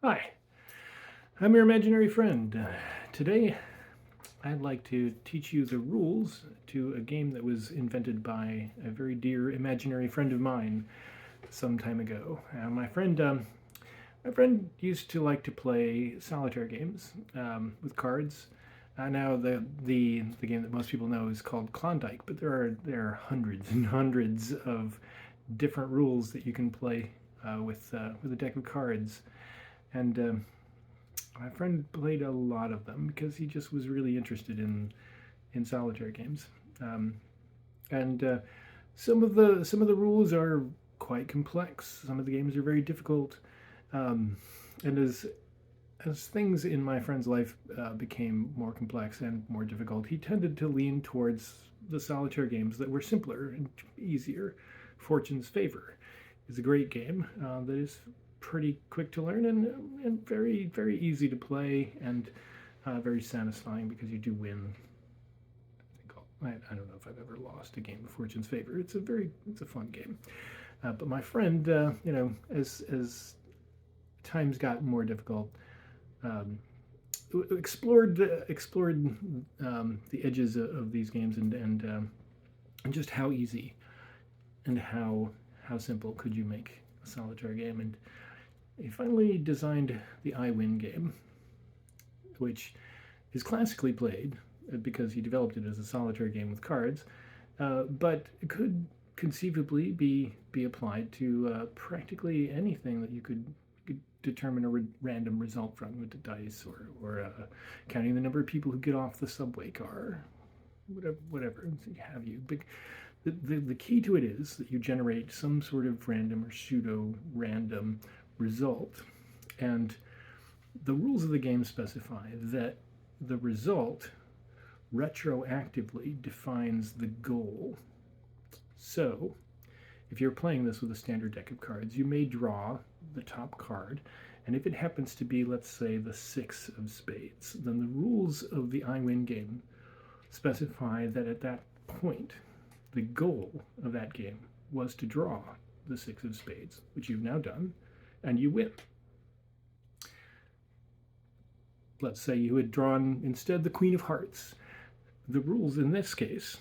Hi, I'm your imaginary friend. Today, I'd like to teach you the rules to a game that was invented by a very dear imaginary friend of mine some time ago. My friend used to like to play solitaire games with cards. Now, the game that most people know is called Klondike, but there are hundreds and hundreds of different rules that you can play with a deck of cards. And My friend played a lot of them because he just was really interested in solitaire games. Um, and some of the rules are quite complex. Some of the games are very difficult. Um, and as things in my friend's life became more complex and more difficult, he tended to lean towards the solitaire games that were simpler and easier. Fortune's Favor is a great game that is pretty quick to learn and very, very easy to play and very satisfying because you do win. I don't know if I've ever lost a game of Fortune's Favor. It's a fun game. But my friend, as times got more difficult, um, explored the edges of these games and just how easy and how simple could you make a solitaire game. And he finally designed the iWin game, which is classically played because he developed it as a solitaire game with cards, but could conceivably be applied to practically anything that you could determine a random result from with the dice or counting the number of people who get off the subway car, whatever have you. But the key to it is that you generate some sort of random or pseudo random result, and the rules of the game specify that the result retroactively defines the goal. So, if you're playing this with a standard deck of cards, you may draw the top card, and if it happens to be, let's say, the six of spades, then the rules of the iWin game specify that at that point, the goal of that game was to draw the six of spades, which you've now done, and you win. Let's say you had drawn instead the Queen of Hearts. The rules in this case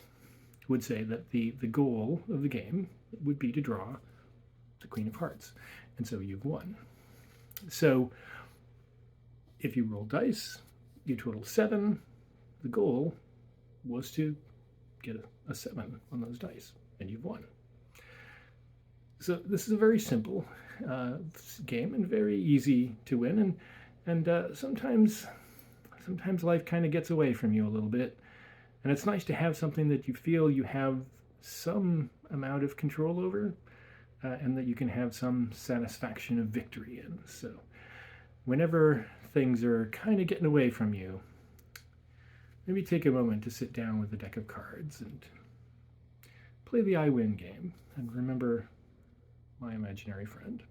would say that the goal of the game would be to draw the Queen of Hearts, and so you've won. So if you roll dice, you total 7. The goal was to get a 7 on those dice, and you've won. So this is a very simple game and very easy to win. And sometimes life kind of gets away from you a little bit, and it's nice to have something that you feel you have some amount of control over, and that you can have some satisfaction of victory in. So whenever things are kind of getting away from you, maybe take a moment to sit down with a deck of cards and play the iWin game and remember my imaginary friend.